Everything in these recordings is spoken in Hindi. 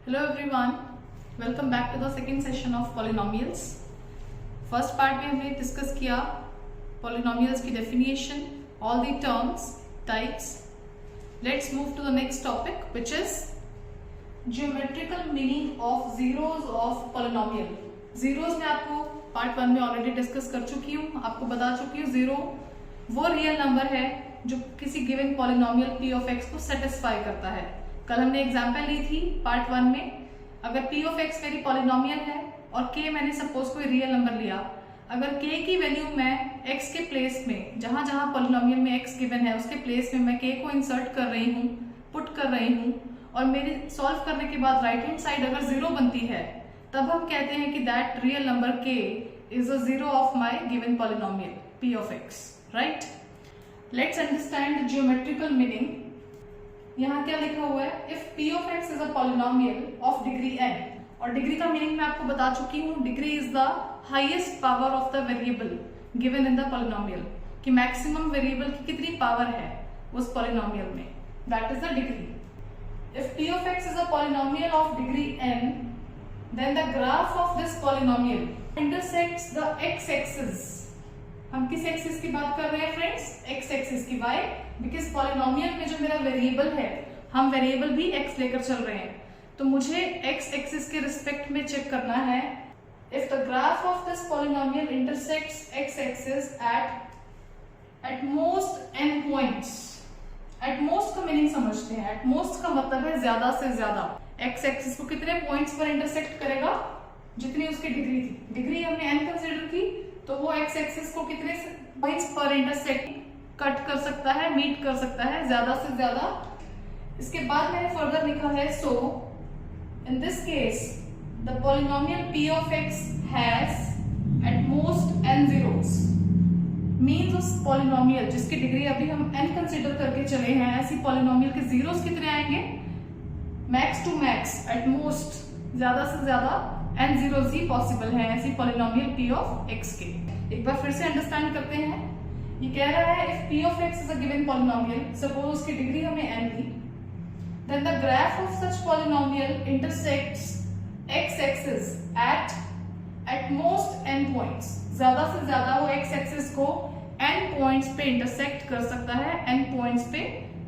Hello everyone, welcome back to the second session of polynomials. First part में हमने डिस्कस किया polynomials की definition, all the terms, types. Let's move to the next topic which is geometrical meaning of zeros of polynomial. Zeros में आपको पार्ट 1 में ऑलरेडी डिस्कस कर चुकी हूँ, आपको बता चुकी हूँ जीरो वो रियल नंबर है जो किसी given polynomial p of x को सेटिस्फाई करता है। कल हमने एग्जांपल ली थी पार्ट 1 में, अगर p of x मेरी पॉलिनोमियल है और k मैंने सपोज कोई रियल नंबर लिया, अगर k की वैल्यू मैं x के प्लेस में जहां जहां पॉलिनोमियल में x गिवन है उसके प्लेस में मैं k को इंसर्ट कर रही हूँ, पुट कर रही हूँ और मेरी सॉल्व करने के बाद राइट हैंड साइड अगर जीरो बनती है तब हम कहते हैं कि that real number k is a zero of my given polynomial p of x, right. Let's understand the geometrical meaning. यहाँ क्या लिखा हुआ है, if p of x is a polynomial of degree n, और डिग्री का मीनिंग मैं आपको बता चुकी हूँ, degree is the highest power of the variable given in the polynomial, कि मैक्सिमम वेरिएबल की कितनी पावर है उस पॉलिनोमियल में, that is the degree. If p of x is a polynomial of degree n, then the graph of this polynomial intersects the x-axis। हम किस एक्सिस की बात कर रहे हैं फ्रेंड्स? x एक्सिस की। वाई? बिकॉज पॉलिनोमियल में जो मेरा वेरिएबल है, हम वेरिएबल भी x लेकर चल रहे हैं, तो मुझे x एक्सिस के रिस्पेक्ट में चेक करना है। If the graph of this polynomial intersects x axis at most n points. At most का मीनिंग समझते हैं। एट मोस्ट का मतलब है ज्यादा से ज्यादा। x एक्सिस को कितने पॉइंट्स पर इंटरसेक्ट करेगा? जितनी उसकी डिग्री थी। डिग्री हमने n कंसीडर की, तो वो x एक्सिस को कितने पॉइंट्स पर इंटरसेक्ट कट कर सकता है, मीट कर सकता है, ज्यादा से ज्यादा। इसके बाद मैंने फर्दर लिखा है, so in this case the polynomial p of x has at most n zeros। Means उस पॉलिनोमियल जिसकी डिग्री अभी हम n कंसीडर करके चले हैं, ऐसी पॉलिनोमियल के जीरोस कितने आएंगे? Max to max, at most ज्यादा से ज्यादा n zeros ही पॉसिबल है ऐसी पॉलिनोमियल p of x के। एक बार फिर से अंडरस्टैंड करते हैं। ये कह रहा है if p of x is a given polynomial, suppose उसकी डिग्री हमें n दी, then the graph of such polynomial intersects x axis at most n points. ज्यादा से ज्यादा वो x एक्सिस को n पॉइंट्स पे इंटरसेक्ट कर सकता है, n पॉइंट्स पे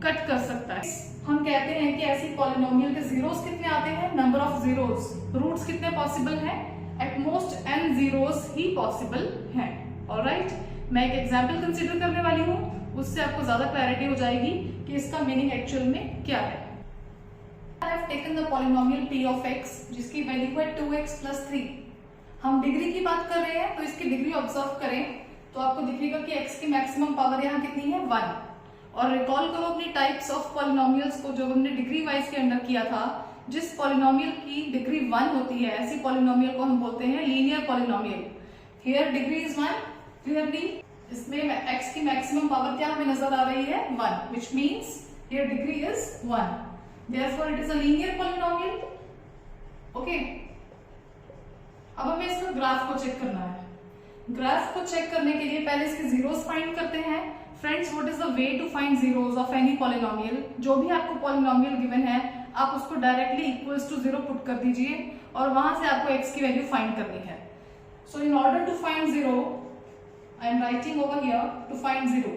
कट कर सकता है। हम कहते हैं कि ऐसी पॉलिनोमियल के जीरोस कितने आते हैं? Number of zeros. रूट्स कितने पॉसिबल हैं? एट मोस्ट n जीरोस ही पॉसिबल हैं। ऑलराइट, मैं एक एग्जांपल कंसीडर करने वाली हूँ, उससे आपको ज्यादा क्लैरिटी हो जाएगी कि इसका मीनिंग एक्चुअल में क्या है। I have taken the polynomial p of x जिसकी वैल्यू है 2x plus 3। हम डिग्री की बात कर रहे हैं, तो इसकी डिग्री ऑब्जर्व करें तो आपको दिखेगा कि x की मैक्सिमम पावर यहाँ कितनी है? 1। और रिकॉल करो अपनी टाइप्स ऑफ पॉलिनोमियल्स को जो हमने डिग्री वाइज के अंडर किया था। जिस पॉलिनोमियल की डिग्री 1 होती है, ऐसी पॉलिनोमियल को हम बोलते हैं linear polynomial. Here degree is 1 clearly. इसमें x की मैक्सिमम पावर क्या हमें नजर आ रही है? 1, which means here degree is 1, therefore it is a linear polynomial. Okay, अब हमें इसका ग्राफ को चेक करना है। ग्राफ को चेक करने के लिए पहले इसके जीरोस फाइंड करते हैं। Friends, what is the way to find zeros of any polynomial? जो भी आपको पॉलिनोमियल गिवन है, आप उसको डायरेक्टली इक्वल्स टू 0 पुट कर दीजिए और वहां से आपको x की वैल्यू फाइंड करनी है। So in order to find 0, I am writing over here to find 0।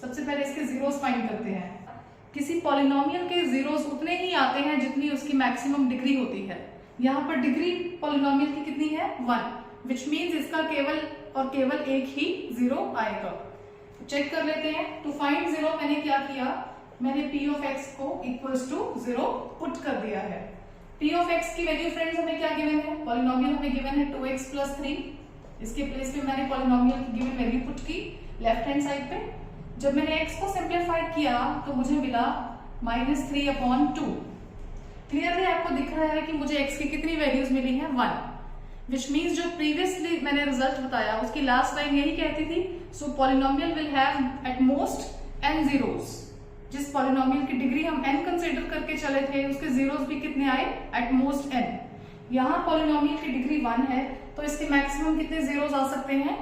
सबसे पहले इसके जीरोस फाइंड करते हैं। किसी पॉलिनोमियल के जीरोस उतने ही आते हैं जितनी उसकी मैक्सिमम डिग्री होती है। यहाँ पर डिग्री पॉलिनोमियल की कितनी है? 1, व्हिच मींस इसका केवल और केवल एक ही जीरो आएगा। चेक कर लेते हैं। टू फाइंड 0 मैंने क्या किया? मैंने p of x को इक्वल्स टू 0 पुट कर दिया है। p of x की वैल्यू फ्रेंड्स हमें क्या गिवन है? पॉलिनोमियल हमें गिवन है 2x plus 3। इसके प्लेस पे मैंने पॉलिनोमियल की गिवन वैल्यू पुट की लेफ्ट हैंड साइड पे। जब मैंने x को सिंप्लीफाई किया तो मुझे मिला -3/2। क्लियरली आपको दिख रहा है कि मुझे x की कितनी वैल्यूज मिली है? 1, which means जो प्रीवियसली मैंने रिजल्ट बताया उसकी लास्ट लाइन यही कहती थी, so polynomial will have at most n zeros। जिस पॉलिनोमियल की डिग्री हम n कंसीडर करके चले थे उसके जीरोस भी कितने आए? At most n। यहाँ पॉलिनोमियल की डिग्री 1 है, तो इसके मैक्सिमम कितने जीरोस आ सकते हैं?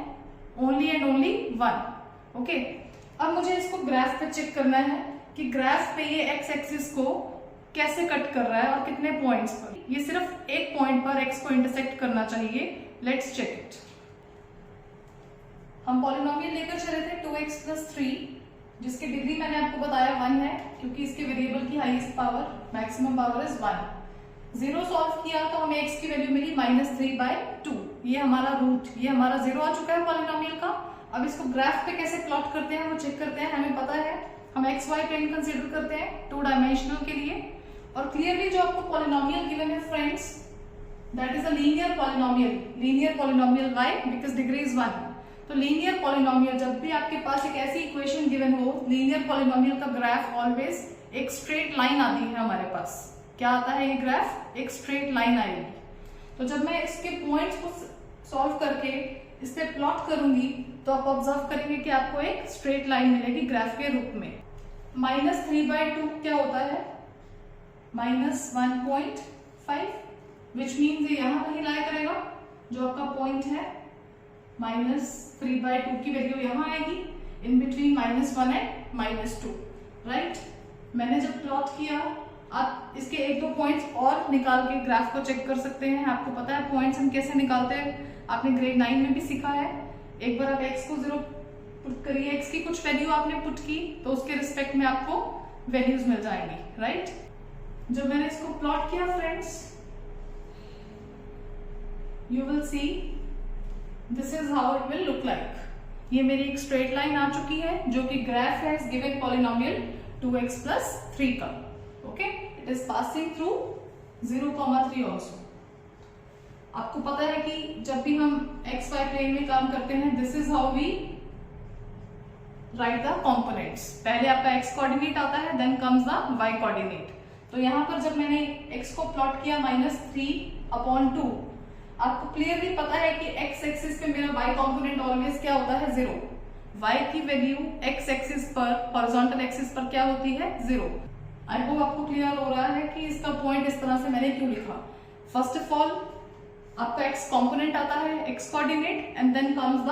Only and only 1। ओके, अब मुझे इसको ग्राफ पे चेक करना है कि ग्राफ पे ये x एक्सिस को कैसे कट कर रहा है और कितने पॉइंट्स पर। ये सिर्फ एक पॉइंट पर x को इंटरसेक्ट करना चाहिए। Let's check it. हम पॉलिनोमियल लेकर चले थे 2x + 3, जिसकी डिग्री मैंने आपको बताया 1 है, क्योंकि इसके वेरिएबल की highest power, maximum power is 1। 0 solve किया तो हमें x की वैल्यू मिली -3/2। ये हमारा रूट, ये हमारा 0 आ चुका है पॉलिनोमियल का। अब इसको ग्राफ पे कैसे प्लॉट करते हैं वो चेक करते हैं। हमें पता है हम XY प्लेन कंसीडर करते हैं 2 डायमेंशनल के लिए। और क्लियरली जो आपको पॉलिनोमियल गिवन है friends, that is a linear polynomial. Linear polynomial why? Because degree is 1। तो लीनियर पॉलिनोमियल, जब भी आपके पास एक ऐसी इक्वेशन गिवन हो, लीनियर पॉलिनोमियल का ग्राफ ऑलवेज एक स्ट्रेट लाइन आती है हमारे पास। क्या आता है? ये ग्राफ एक स्ट्रेट लाइन आएगी। तो जब मैं इसके पॉइंट्स को सॉल्व करके इस पे प्लॉट करूंगी तो आप ऑब्जर्व करेंगे कि आपको एक स्ट्रेट लाइन मिलेगी ग्राफ के रूप में। -3/2 क्या होता है? -1.5, विच मीन्स ये यहां कहीं लाई करेगा। जो आपका पॉइंट है -3/2 की वैल्यू यहां आएगी, इन बिटवीन -1 एंड -2, राइट। मैंने जब प्लॉट किया, आप इसके 1-2 पॉइंट्स और निकाल के ग्राफ को चेक कर सकते हैं। आपको पता है पॉइंट्स हम कैसे निकालते हैं, आपने ग्रेड 9 में भी सीखा है। एक बार आप x को 0 पुट करिए, x की कुछ वैल्यू आपने पुट की तो उसके रिस्पेक्ट में आपको वैल्यूज मिल जाएंगी, राइट। जब मैंने इसको प्लॉट किया friends, you will see this is how it will look like. ये मेरी एक स्ट्रेट लाइन आ चुकी है जो कि ग्राफ है गिवन पॉलिनोमियल 2x + 3 का। Okay, it is passing through 0,3 also. आपको पता है कि जब भी हम XY प्लेन में काम करते हैं, this is how we write the components. पहले आपका x कोऑर्डिनेट आता है, then comes the y coordinate. तो यहाँ पर जब मैंने x को प्लॉट किया -3/2, आपको क्लियरली पता है कि x एक्सिस पे मेरा y कंपोनेंट ऑलवेज क्या होता है? 0। y की वैल्यू x एक्सिस पर, हॉरिजॉन्टल एक्सिस पर क्या होती है? 0। आई होप आपको क्लियर हो रहा है कि इसका पॉइंट इस तरह से मैंने क्यों लिखा। फर्स्ट ऑफ ऑल आपका x कंपोनेंट आता है, x coordinate, and then comes the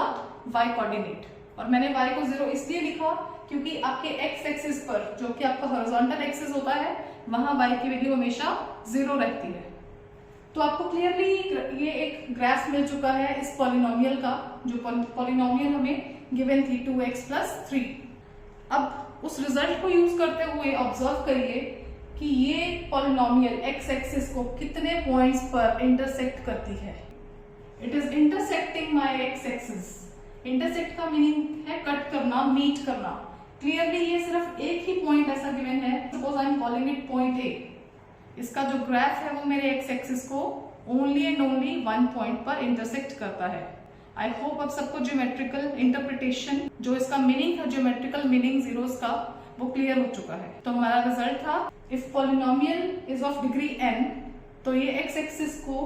y coordinate. और मैंने y को 0 इसलिए लिखा क्योंकि आपके x एक्सिस पर, जो कि आपका हॉरिजॉन्टल एक्सिस होता है, वहां y की वैल्यू हमेशा 0 रहती है। तो आपको क्लियरली ये एक ग्राफ मिल चुका है इस पॉलिनोमियल का, जो पॉलिनोमियल हमें गिवन थी 2x + 3। अब उस रिजल्ट को यूज करते हुए ऑब्जर्व करिए कि ये पॉलिनोमियल x एक्सिस को कितने पॉइंट्स पर इंटरसेक्ट करती है। It is intersecting my x axis. Intersect का मीनिंग है कट करना, मीट करना। क्लियरली ये सिर्फ एक ही पॉइंट ऐसा गिवन है, suppose I am calling it point A। इसका जो ग्राफ है वो मेरे x एक्सिस को ओनली एंड ओनली 1 पॉइंट पर इंटरसेक्ट करता है। आई होप अब सबको ज्योमेट्रिकल इंटरप्रिटेशन, जो इसका मीनिंग है, ज्योमेट्रिकल मीनिंग जीरोस का, वो क्लियर हो चुका है। तो हमारा रिजल्ट था, if polynomial is of degree n, तो ये x एक्सिस को,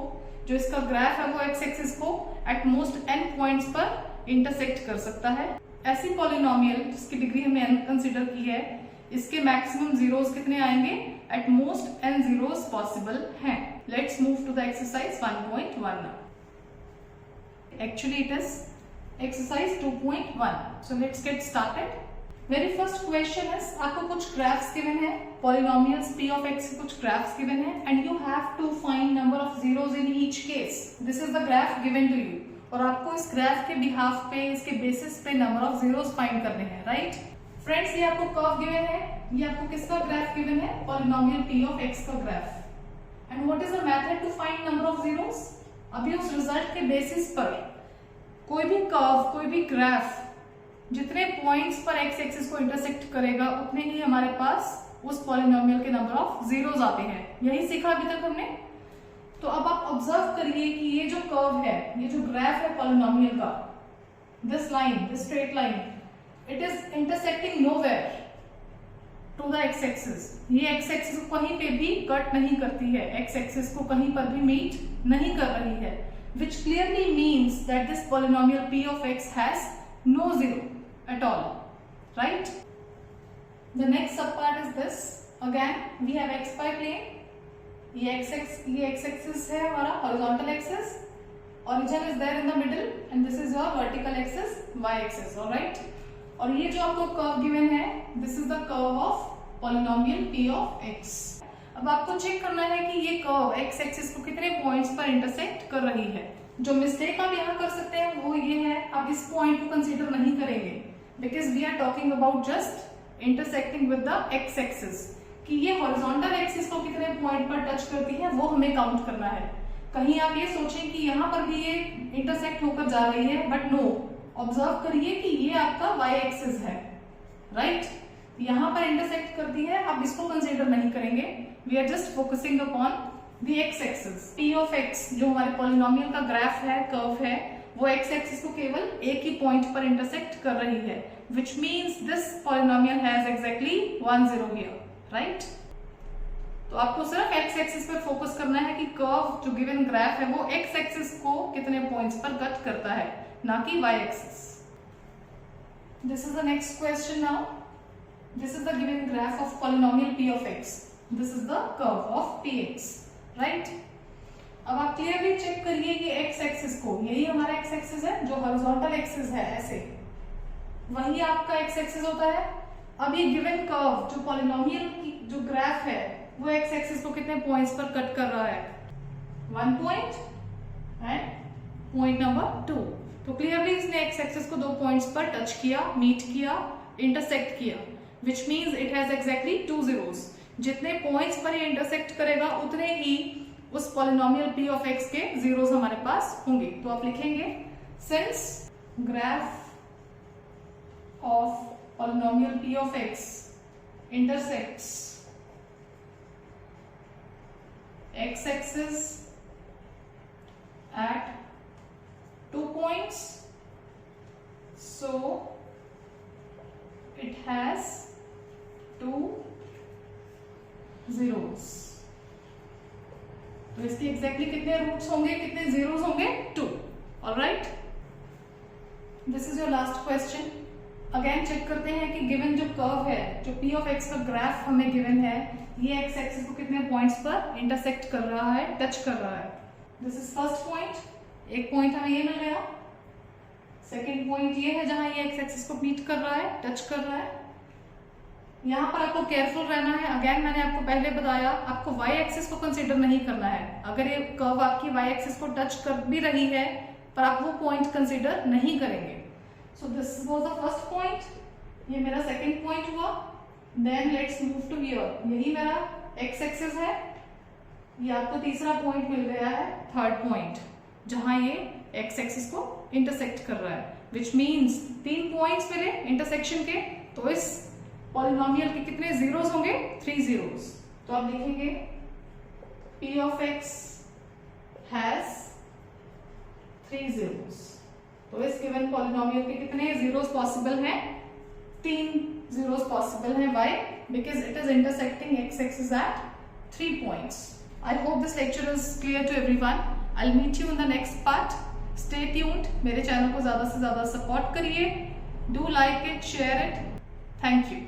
जो इसका ग्राफ है वो x एक्सिस को एट मोस्ट n पॉइंट्स पर इंटरसेक्ट कर सकता है। ऐसी पॉलिनोमियल जिसकी डिग्री हमने n कंसीडर की है, इसके मैक्सिमम जीरोस कितने आएंगे? At most n zeros possible हैं। Let's move to the exercise 1.1 now. Actually it is exercise 2.1. So let's get started. Very first question is, आपको कुछ graphs given है, polynomials p of x के कुछ graphs given है, and you have to find number of zeros in each case. This is the graph given to you. और आपको इस graph के behalf पे, इसके basis पे number of zeros find करने हैं, right? Friends, ये आपको curve given है, ये आपको किसका graph given है? Polynomial p of x का graph. And what is the method to find number of zeros? अभी उस रिजल्ट के बेसिस पर कोई भी कर्व, कोई भी ग्राफ जितने पॉइंट्स पर एक्स एक्सिस को इंटरसेक्ट करेगा, उतने ही हमारे पास उस पॉलिनोमियल के नंबर ऑफ जीरोस आते हैं। यही सीखा अभी तक हमने। तो अब आप ऑब्जर्व करिए कि ये जो कर्व है, ये जो ग्राफ है पॉलिनोमियल का, this line, this straight line, it is intersecting nowhere to the x axis. ये एक्स एक्सिस को कहीं पे भी कट नहीं करती है, एक्स एक्सिस को कहीं पर भी मीट नहीं कर रही है, which clearly means that this polynomial p of x has no zero at all, right? The next subpart is this. Again, we have xy plane. ये x axis है हमारा horizontal axis. Origin is there in the middle, and this is your vertical axis, y axis, all right? और ये जो आपको curve given है, this is the curve of polynomial p of x. अब आपको चेक करना है कि ये कर्व एक्स एक्सिस को कितने पॉइंट्स पर इंटरसेक्ट कर रही है। जो मिस्टेक आप यहाँ कर सकते हैं वो ये है, आप इस पॉइंट को कंसीडर नहीं करेंगे because we are talking about just intersecting with the x axis, कि ये हॉरिजॉन्टल एक्सिस को कितने पॉइंट पर टच करती है वो हमें काउंट करना है। कहीं आप ये सोचें कि यहाँ पर भी ये इंटरसेक्ट होकर जा रही है, बट नो, ऑब्जर्व करिए कि ये आपका वाई एक्सिस है, राइट? यहाँ पर इंटरसेक्ट करती है, आप इसको कंसीडर नहीं करेंगे, we are just focusing upon the x axis. P of x जो हमारे पॉलिनोमियल का ग्राफ है, कर्व है, वो एक्स एक्सिस को केवल एक ही पॉइंट पर इंटरसेक्ट कर रही है, which means this polynomial has exactly 1 0 here, right? तो आपको सिर्फ एक्स एक्सिस पर फोकस करना है कि कर्व जो गिवन ग्राफ है वो एक्स एक्सिस को कितने पॉइंट्स पर कट करता है, ना कि y axis. This is the next question now. This is the given graph of polynomial p of x. This is the curve of px, right? अब आप क्लियरली चेक करिए कि एक्स एक्सिस को, यही हमारा एक्स एक्सिस है जो हॉरिजॉन्टल एक्सिस है, ऐसे वही आपका एक्स एक्सिस होता है। अब ये गिवन कर्व जो पॉलिनोमियल की जो ग्राफ है वो एक्स एक्सिस को कितने पॉइंट्स पर कट कर रहा है, 1 पॉइंट एंड पॉइंट नंबर 2। तो क्लियरली इसने एक्स एक्सिस को 2 पॉइंट्स पर टच किया, मीट किया, इंटरसेक्ट किया, which means it has exactly 2 zeros। जितने पॉइंट्स पर ये इंटरसेक्ट करेगा उतने ही उस पॉलिनोमियल p of x के जीरोस हमारे पास होंगे। तो आप लिखेंगे since graph of polynomial p of x intersects x axis at 2 points, so it has 2 zeros। तो इसके एग्जैक्टली कितने रूट्स होंगे, कितने जीरोस होंगे, 2। Alright, this is your last question. Again check करते हैं कि गिवन जो कर्व है, जो p of x का ग्राफ हमें गिवन है, ये एक्स एक्सिस को कितने पॉइंट्स पर इंटरसेक्ट कर रहा है, टच कर रहा है। दिस इज फर्स्ट पॉइंट, एक पॉइंट हमें ये मिल गया। सेकेंड पॉइंट ये है जहां ये एक्स एक्सिस को मीट कर रहा है, टच कर रहा है। यहाँ पर आपको केयरफुल रहना है। अगेन मैंने आपको पहले बताया, आपको वाई एक्सिस को कंसीडर नहीं करना है। अगर ये कर्व आपकी वाई एक्सिस को टच कर भी रही है पर आप वो पॉइंट कंसीडर नहीं करेंगे। So this was the first point, ये मेरा सेकेंड पॉइंट हुआ। Then let's move to here, यही मेरा एक्स एक्सिस है, ये आपको तीसरा पॉइंट मिल गया है, थर्ड पॉइंट, जहां ये एक्स एक्सिस को इंटरसेक्ट कर रहा है, विच मीन्स 3 पॉइंट्स मिले इंटरसेक्शन के। तो इस पॉलिनोमियल के कितने जीरोस होंगे, 3 zeros। तो आप लिखेंगे p of x has 3 zeros। तो इस गिवन पॉलिनोमियल के कितने जीरोस पॉसिबल हैं, 3 zeros पॉसिबल हैं। Why? Because it is intersecting x axis at 3 points. I hope this lecture is clear to everyone. I'll meet you in the next part. Stay tuned. मेरे चैनल को ज्यादा से ज्यादा सपोर्ट करिए। Do like it, share it. Thank you.